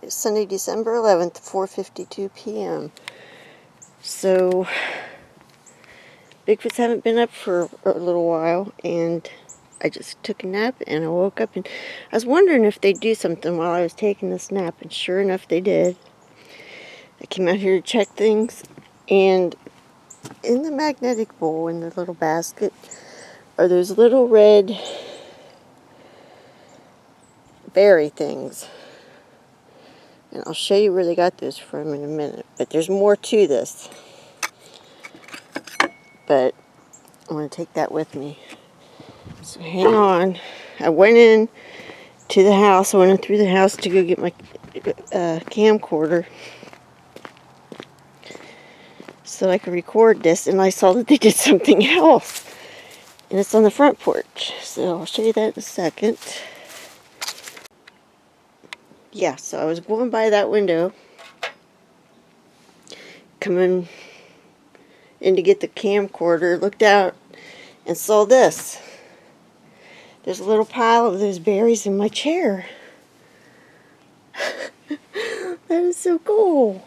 Sunday, December 11th, 4:52 p.m. So, Bigfoots haven't been up for a little while, and I just took a nap, and I woke up, and I was wondering if they'd do something while I was taking this nap, and sure enough, they did. I came out here to check things, and in the magnetic bowl, in the little basket, are those little red berry things. And I'll show you where they got those from in a minute. But there's more to this. But I'm going to take that with me. So hang on. I went in to the house. I went in through the house to go get my camcorder so I could record this. And I saw that they did something else. And it's on the front porch. So I'll show you that in a second. Yeah, so I was going by that window, coming in to get the camcorder, looked out and saw this. There's a little pile of those berries in my chair. That is so cool.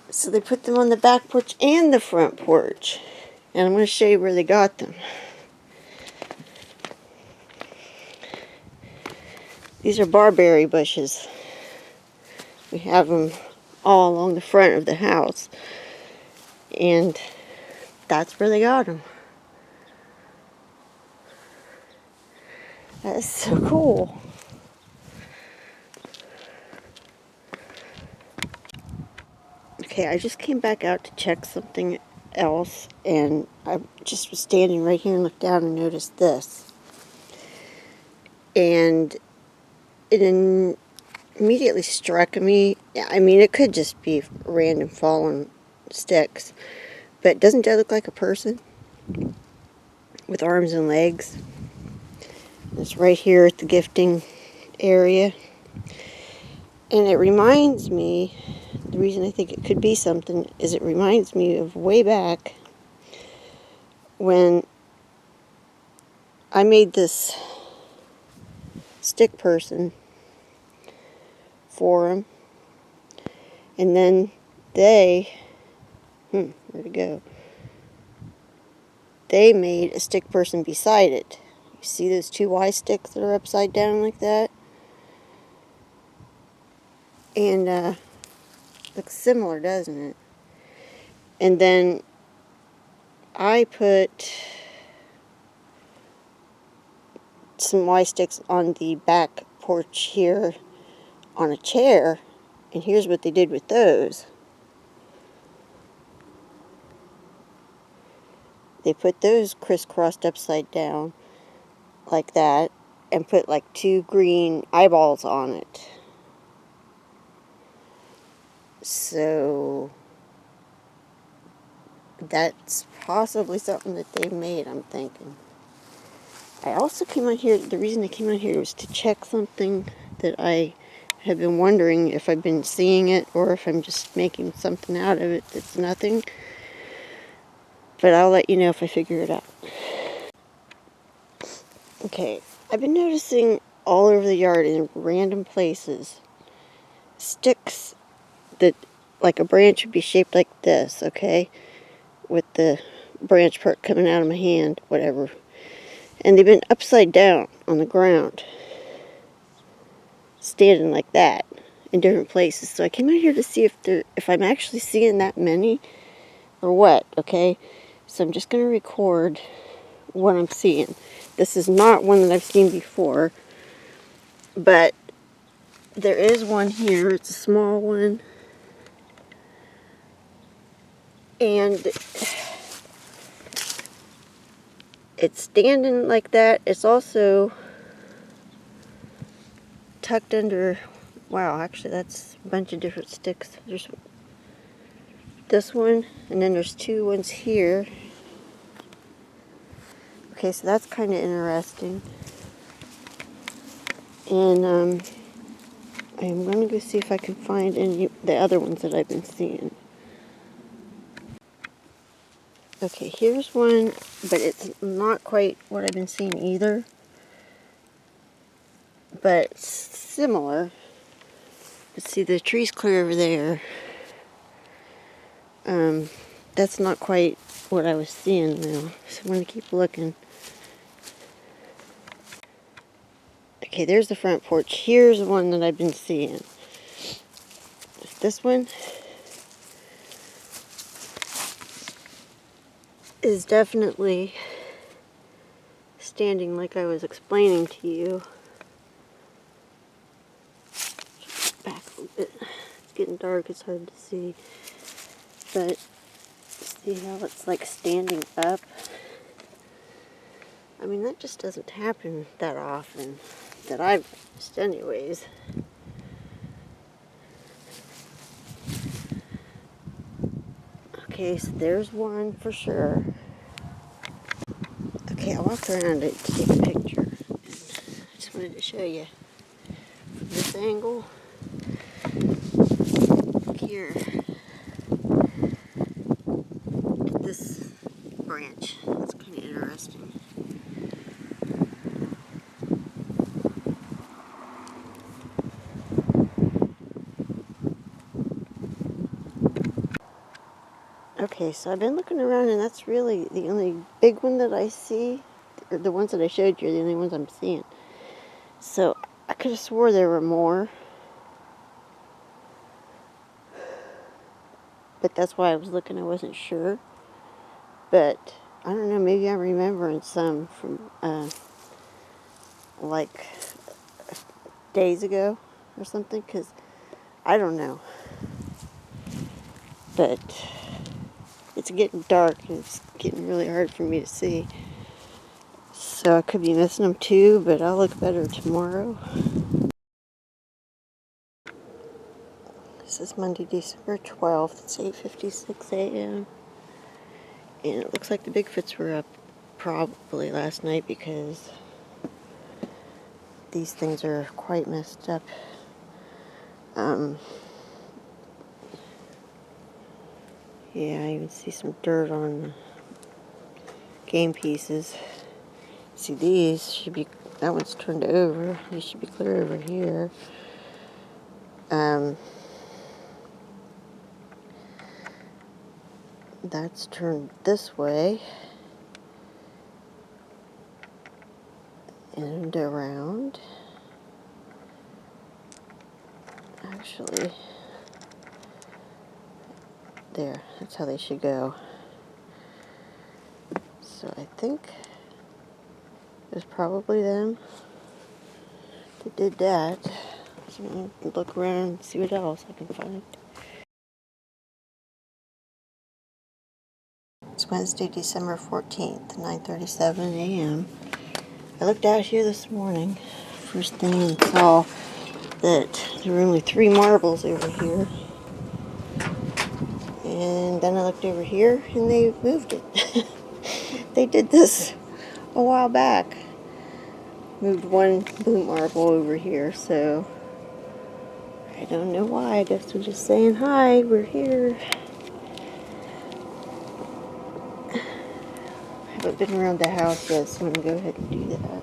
So they put them on the back porch and the front porch. And I'm going to show you where they got them. These are barberry bushes. We have them all along the front of the house. And that's where they got them. That is so cool. Okay, I just came back out to check something else, and I just was standing right here and looked down and noticed this. And it immediately struck me. I mean, it could just be random fallen sticks, but doesn't that look like a person with arms and legs? It's right here at the gifting area, and it reminds me, the reason I think it could be something is it reminds me of way back when I made this stick person for them, and then they, where'd it go? They made a stick person beside it. You see those two Y sticks that are upside down like that? And looks similar, doesn't it? And then I put some Y sticks on the back porch here on a chair, and here's what they did with those. They put those crisscrossed upside down like that and put like two green eyeballs on it. So that's possibly something that they made, I'm thinking. I also came out here, the reason I came out here was to check something that I have been wondering if I've been seeing it or if I'm just making something out of it that's nothing. But I'll let you know if I figure it out. Okay, I've been noticing all over the yard in random places sticks that, like a branch would be shaped like this, okay? With the branch part coming out of my hand, whatever. And they've been upside down on the ground, standing like that in different places. So I came out here to see if I'm actually seeing that many or what, okay? So I'm just going to record what I'm seeing. This is not one that I've seen before, but there is one here. It's a small one. And it's standing like that. It's also tucked under, wow, actually that's a bunch of different sticks. There's this one, and then there's two ones here. Okay, so that's kind of interesting. And I'm going to go see if I can find any the other ones that I've been seeing. Okay, here's one, but it's not quite what I've been seeing either. but similar. But see, the tree's clear over there. That's not quite what I was seeing though, so I'm going to keep looking. Okay, there's the front porch. Here's the one that I've been seeing. This one is definitely standing like I was explaining to you. Back a little bit. It's getting dark, it's hard to see. But see how it's like standing up? I mean, that just doesn't happen that often that I've noticed anyways. Okay, so there's one for sure. Okay, I walked around it to take a picture. I just wanted to show you from this angle. Here, this branch. It's kind of interesting. Okay, so I've been looking around, and that's really the only big one that I see. Or the ones that I showed you are the only ones I'm seeing. So I could have swore there were more. But that's why I was looking, I wasn't sure. But I don't know, maybe I'm remembering some from like days ago or something, because I don't know. But it's getting dark and it's getting really hard for me to see. So I could be missing them too, but I'll look better tomorrow. This is Monday, December 12th. It's 8:56 a.m. And it looks like the Bigfoots were up probably last night because these things are quite messed up. Yeah, I even see some dirt on the game pieces. See, these should be, that one's turned over. These should be clear over here. That's turned this way. And around. Actually, there, that's how they should go. So I think it was probably them that did that. So I'm gonna look around and see what else I can find. It's Wednesday, December 14th, 9:37 a.m. I looked out here this morning, first thing, and saw that there were only 3 marbles over here. And then I looked over here, and they moved it. They did this a while back. Moved one blue marble over here, so I don't know why. I guess we're just saying hi, we're here. I haven't been around the house yet, so I'm going to go ahead and do that.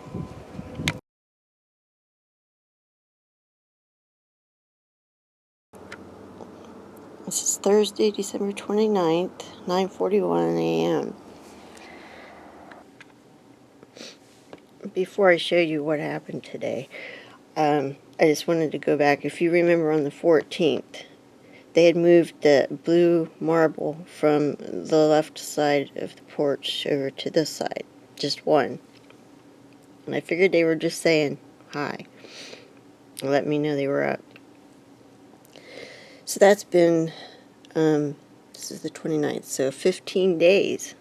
This is Thursday, December 29th, 9:41 a.m. Before I show you what happened today, I just wanted to go back. If you remember on the 14th, they had moved the blue marble from the left side of the porch over to this side. Just one. And I figured they were just saying hi. Let me know they were up. So that's been, this is the 29th, so 15 days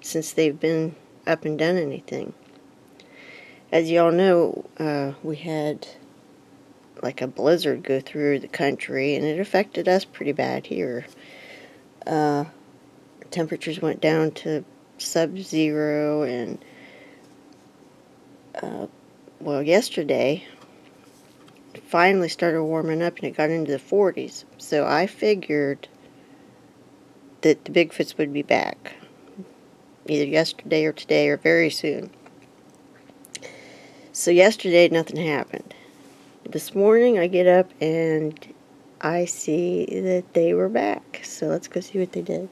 since they've been up and done anything. As y'all know, we had like a blizzard go through the country, and it affected us pretty bad here. Temperatures went down to sub-zero, and well, yesterday it finally started warming up and it got into the 40s. So I figured that the Bigfoots would be back either yesterday or today or very soon. So yesterday nothing happened. This morning I get up and I see that they were back. So let's go see what they did.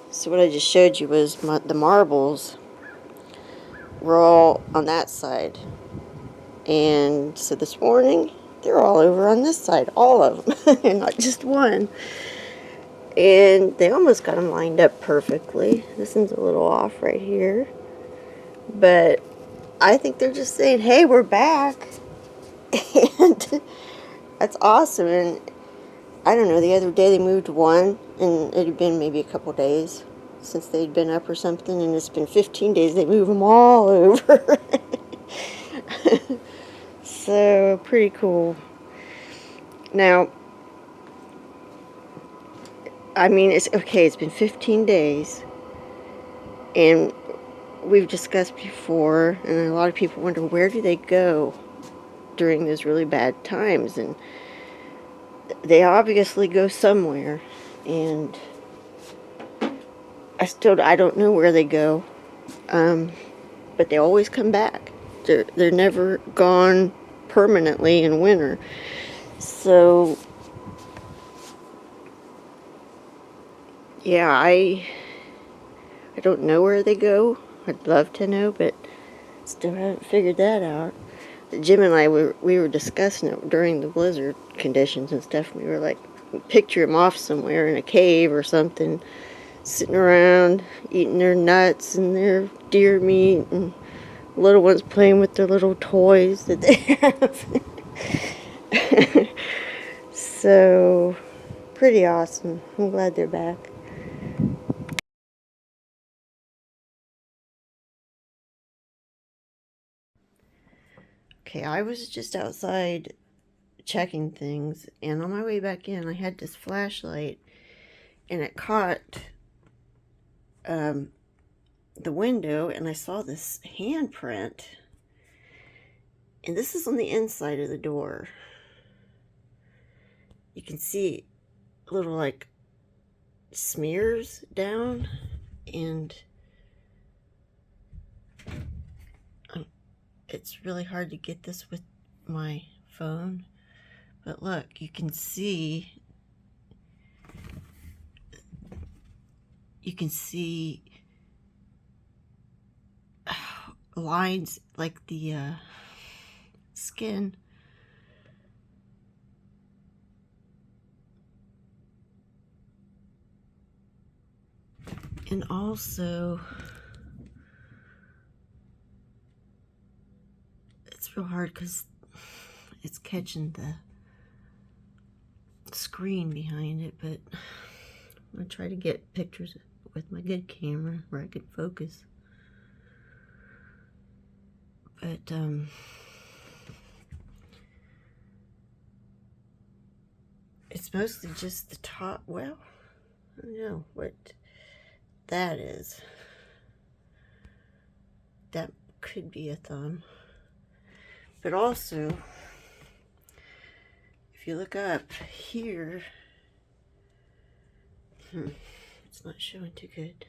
So what I just showed you was the marbles were all on that side. And so this morning, they're all over on this side, all of them, and not just one. And they almost got them lined up perfectly. This one's a little off right here. But I think they're just saying, hey, we're back. And that's awesome. And I don't know, the other day they moved one, and it had been maybe a couple days since they'd been up or something, and it's been 15 days. They move them all over. So, pretty cool. Now, I mean, it's okay, it's been 15 days, and we've discussed before, and a lot of people wonder, where do they go during those really bad times? And they obviously go somewhere, and I don't know where they go, but they always come back. They're never gone permanently in winter. So, yeah, I don't know where they go. I'd love to know, but still haven't figured that out. Jim and I, we were discussing it during the blizzard conditions and stuff. We were like, picture them off somewhere in a cave or something, sitting around, eating their nuts and their deer meat, and little ones playing with their little toys that they have. So, pretty awesome. I'm glad they're back. Okay, I was just outside checking things, and on my way back in, I had this flashlight, and it caught the window, and I saw this handprint, and this is on the inside of the door. You can see little like smears down, and it's really hard to get this with my phone, but look, you can see lines like the skin. And also, it's real hard because it's catching the screen behind it, but I'm going to try to get pictures with my good camera where I can focus. But, it's mostly just the top. Well, I don't know what that is. That could be a thumb. But also, if you look up here, it's not showing too good.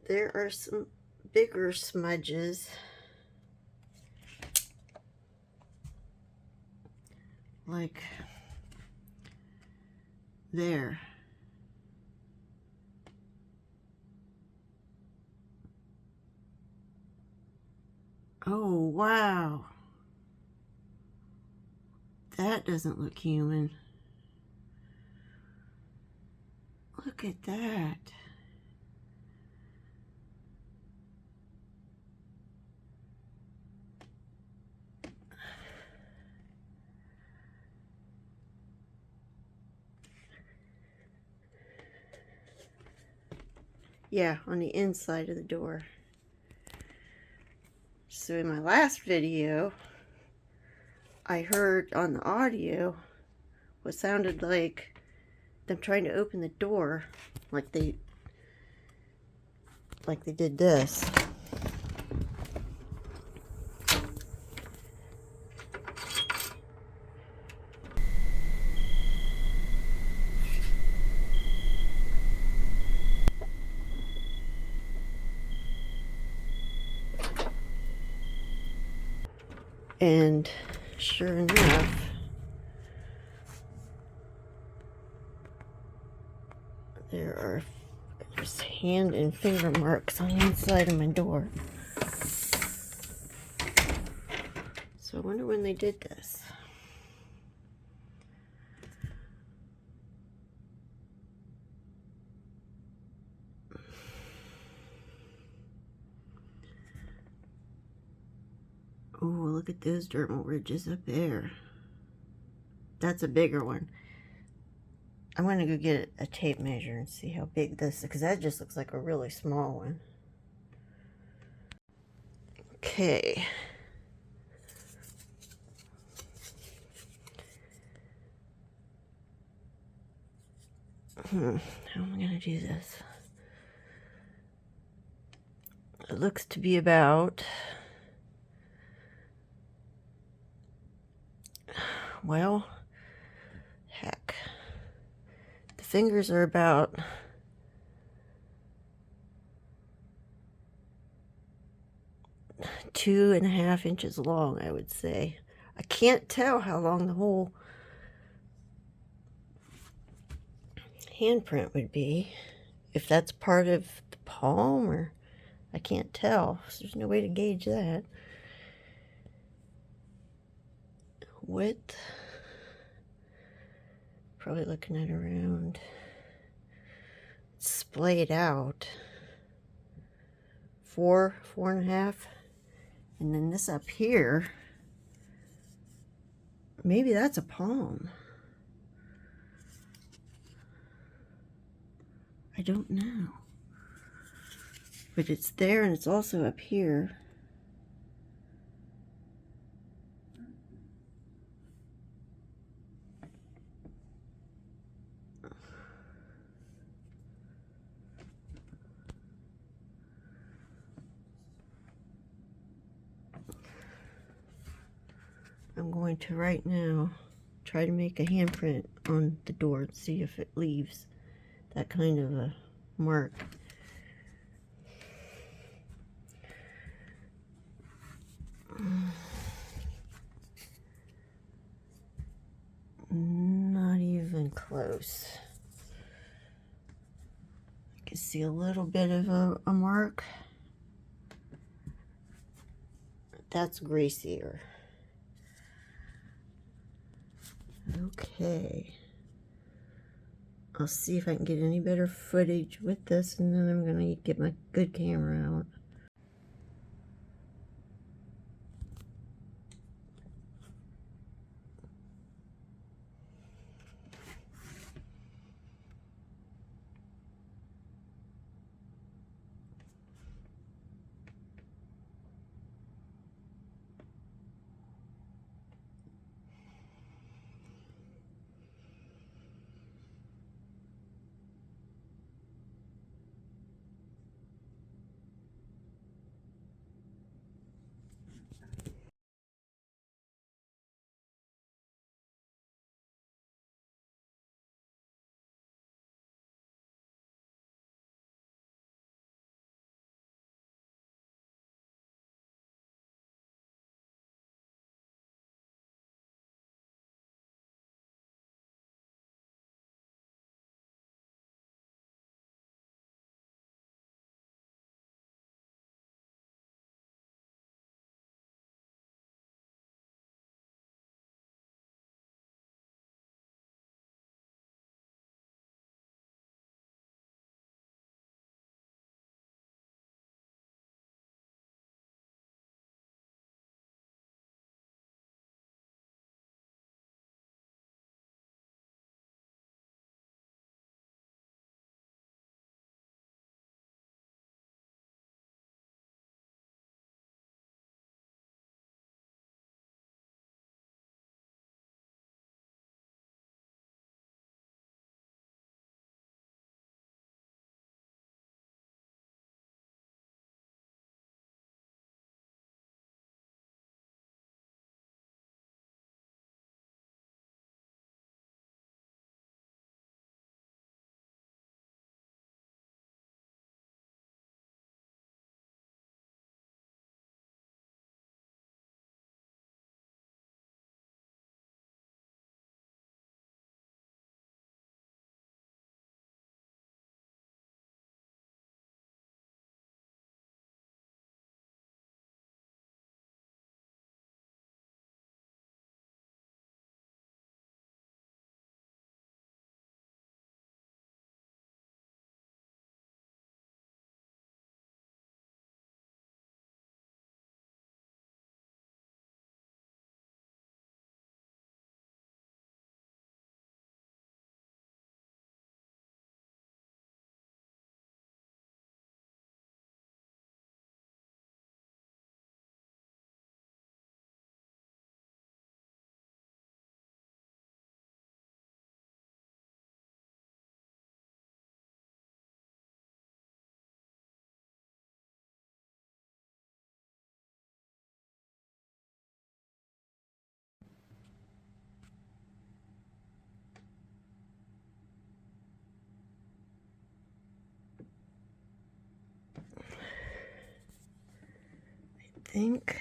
There are some bigger smudges. Like there. Oh, wow. That doesn't look human. Look at that. Yeah, on the inside of the door. So in my last video, I heard on the audio what sounded like them trying to open the door, like they did this. And sure enough, there's hand and finger marks on the inside of my door. So I wonder when they did this. Oh, look at those dermal ridges up there. That's a bigger one. I'm going to go get a tape measure and see how big this is, because that just looks like a really small one. Okay. How am I going to do this? It looks to be about, well, heck. The fingers are about 2.5 inches long, I would say. I can't tell how long the whole handprint would be. If that's part of the palm, or I can't tell. So there's no way to gauge that. Width, probably looking at around, splayed out, 4.5. And then this up here, maybe that's a palm. I don't know. But it's there, and it's also up here. I'm going to right now try to make a handprint on the door and see if it leaves that kind of a mark. Not even close. I can see a little bit of a mark. That's greasier. Okay. I'll see if I can get any better footage with this, and then I'm going to get my good camera out. think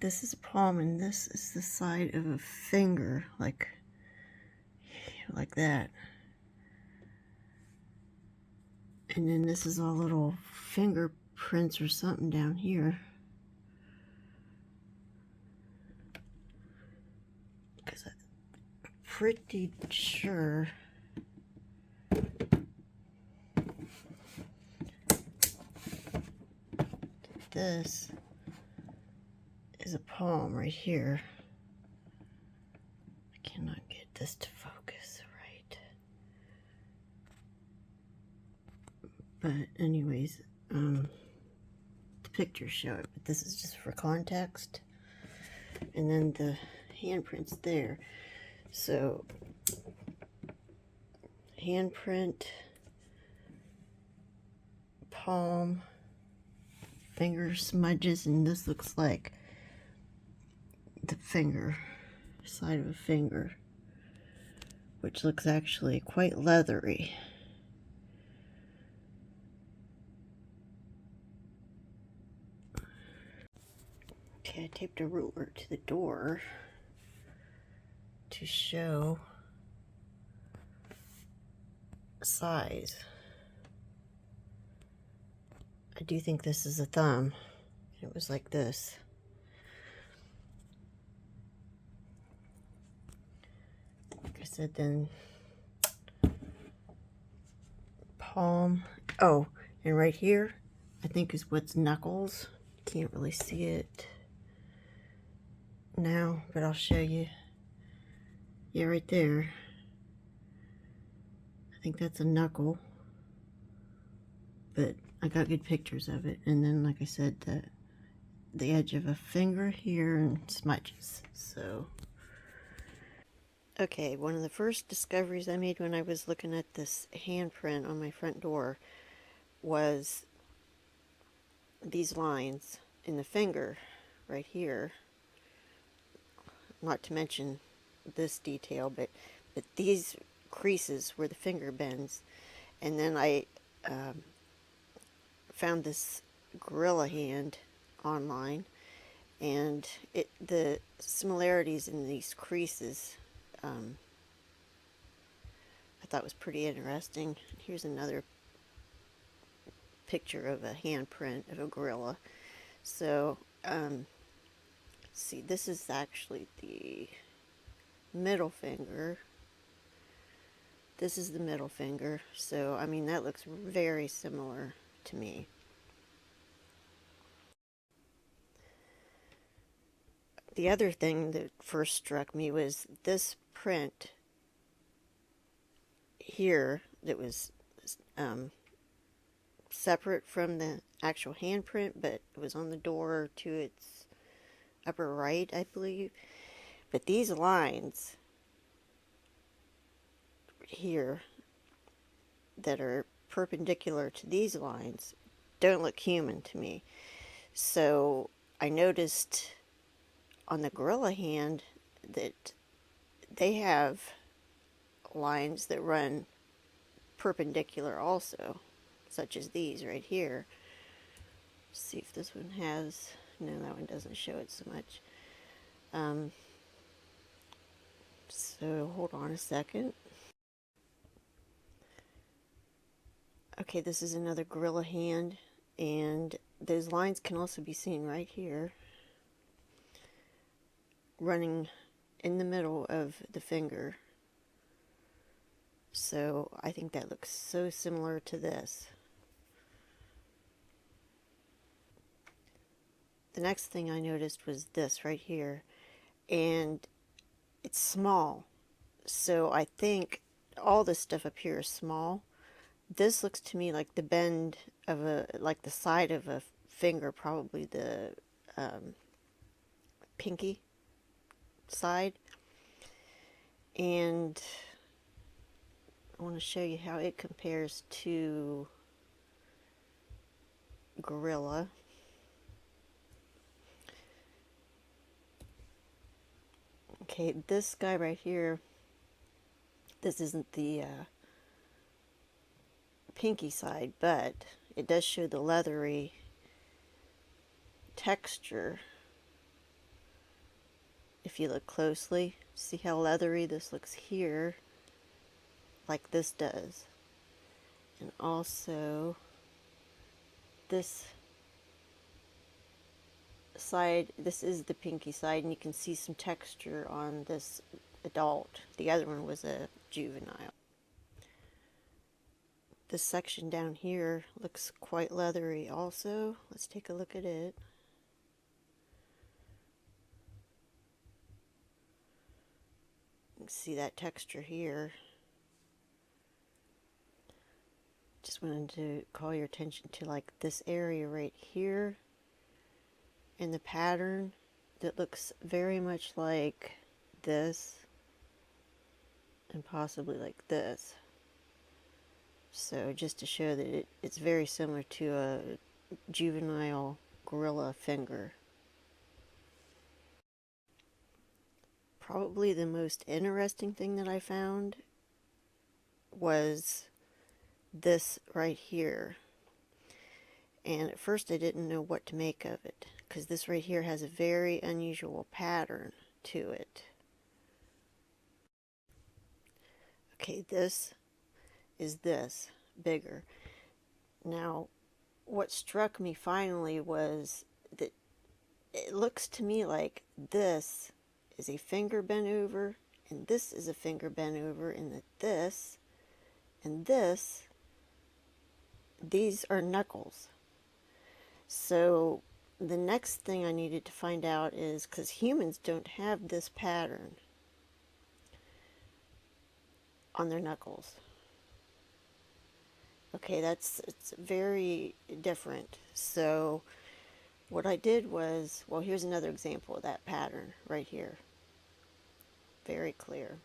this is a palm and this is the side of a finger, like that. And then this is all little fingerprints or something down here. Because I'm pretty sure this is a palm right here. I cannot get this to focus right. But anyways, the pictures show it, but this is just for context. And then the handprints there. So, handprint, palm, finger smudges, and this looks like the finger, side of a finger, which looks actually quite leathery. Okay, I taped a ruler to the door to show size. I do think this is a thumb. It was like this. Like I said, then palm. Oh, and right here, I think is what's knuckles. Can't really see it now, but I'll show you. Yeah, right there. I think that's a knuckle, but I got good pictures of it. And then, like I said, the edge of a finger here and smudges. So, okay, one of the first discoveries I made when I was looking at this handprint on my front door was these lines in the finger right here. Not to mention this detail, but these creases where the finger bends. And then I found this gorilla hand online, and the similarities in these creases I thought was pretty interesting. Here's another picture of a handprint of a gorilla. So see, this is actually the middle finger. This is the middle finger. So I mean, that looks very similar to me. The other thing that first struck me was this print here that was separate from the actual handprint, but it was on the door to its upper right, I believe. But these lines here that are perpendicular to these lines don't look human to me. So I noticed on the gorilla hand that they have lines that run perpendicular also, such as these right here. Let's see if this one has, no, that one doesn't show it so much. So hold on a second. Okay, this is another gorilla hand, and those lines can also be seen right here, running in the middle of the finger. So I think that looks so similar to this. The next thing I noticed was this right here, and it's small. So I think all this stuff up here is small. This looks to me like the bend of like the side of a finger, probably the pinky side. And I want to show you how it compares to gorilla. Okay, this guy right here, this isn't the pinky side, but it does show the leathery texture. If you look closely, see how leathery this looks here, like this does. And also this side, this is the pinky side, and you can see some texture on this adult. The other one was a juvenile. This section down here looks quite leathery also. Let's take a look at it. You can see that texture here. Just wanted to call your attention to like this area right here and the pattern that looks very much like this and possibly like this. So just to show that it's very similar to a juvenile gorilla finger. Probably the most interesting thing that I found was this right here. And at first I didn't know what to make of it, because this right here has a very unusual pattern to it. Okay, this is this, bigger. Now, what struck me finally was that it looks to me like this is a finger bent over, and this is a finger bent over, and that this and this, these are knuckles. So the next thing I needed to find out is, because humans don't have this pattern on their knuckles. Okay, it's very different. So what I did was, well, here's another example of that pattern right here. Very clear.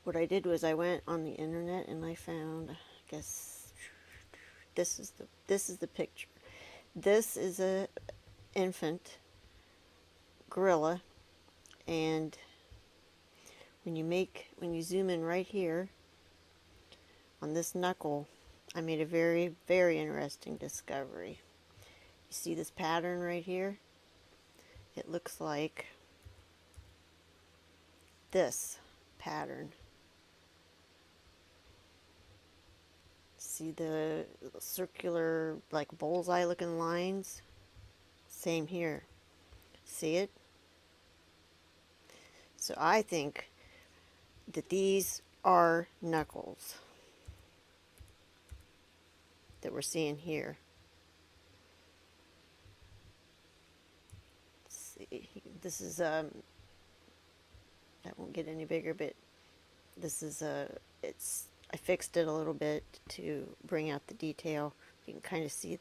What I did was I went on the internet and I found, I guess this is the picture. This is a infant gorilla, and when you zoom in right here on this knuckle, I made a very, very interesting discovery. You see this pattern right here? It looks like this pattern. See the circular, like bullseye looking lines? Same here. See it? So I think that these are knuckles that we're seeing here. Let's see, this is that won't get any bigger, but this is I fixed it a little bit to bring out the detail. You can kind of see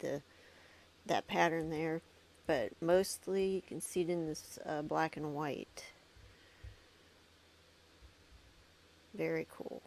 that pattern there, but mostly you can see it in this black and white. Very cool.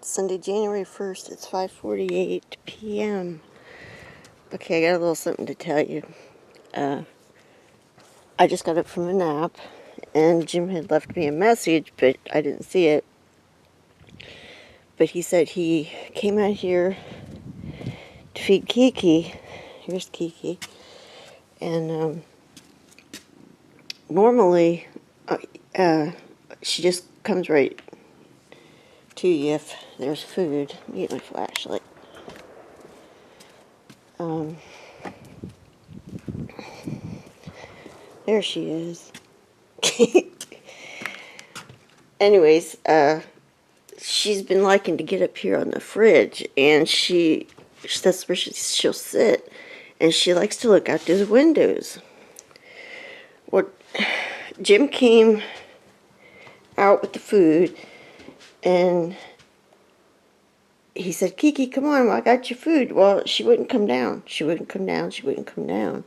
Sunday, January 1st, it's 5:48 p.m. Okay, I got a little something to tell you. I just got up from a nap, and Jim had left me a message, but I didn't see it. But he said he came out here to feed Kiki. Here's Kiki. And normally, she just comes right to you if there's food. Let me get my flashlight. There she is. Anyways, she's been liking to get up here on the fridge, and that's where she'll sit, and she likes to look out through the windows. Well, Jim came out with the food, and he said, Kiki, come on, I got your food. Well, she wouldn't come down. She wouldn't come down. She wouldn't come down.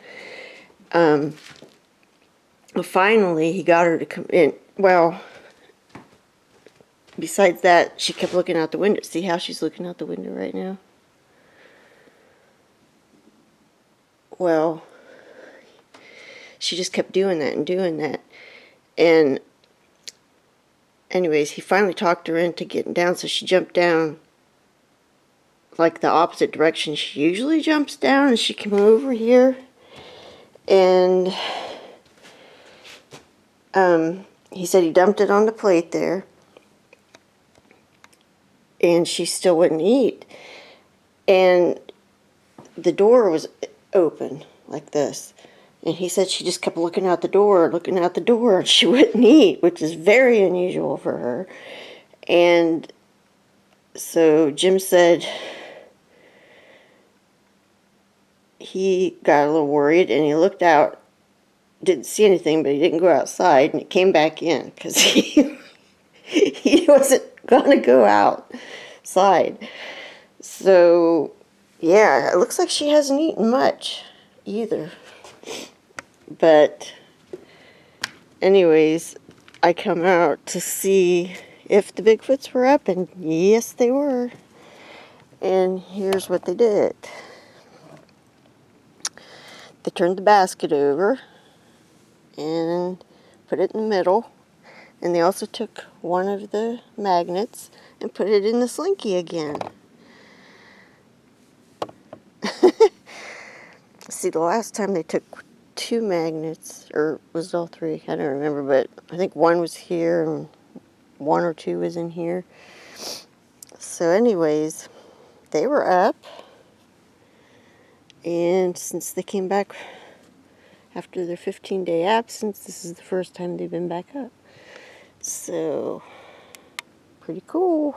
Well, finally, he got her to come in. Well, besides that, she kept looking out the window. See how she's looking out the window right now? Well, she just kept doing that and doing that. And anyways, he finally talked her into getting down, so she jumped down like the opposite direction she usually jumps down, and she came over here, and he said he dumped it on the plate there, and she still wouldn't eat. And the door was open like this, and he said she just kept looking out the door, and she wouldn't eat, which is very unusual for her. And so Jim said he got a little worried, and he looked out, didn't see anything, but he didn't go outside, and he came back in because he wasn't going to go outside. So, yeah, it looks like she hasn't eaten much either. But anyways, I come out to see if the Bigfoots were up, and yes, they were. And here's what they did. They turned the basket over and put it in the middle. And they also took one of the magnets and put it in the slinky again. See, the last time they took 2 magnets, or was it all 3? I don't remember, but I think 1 was here and 1 or 2 was in here. So anyways, they were up. And since they came back after their 15-day absence, this is the first time they've been back up. So, pretty cool.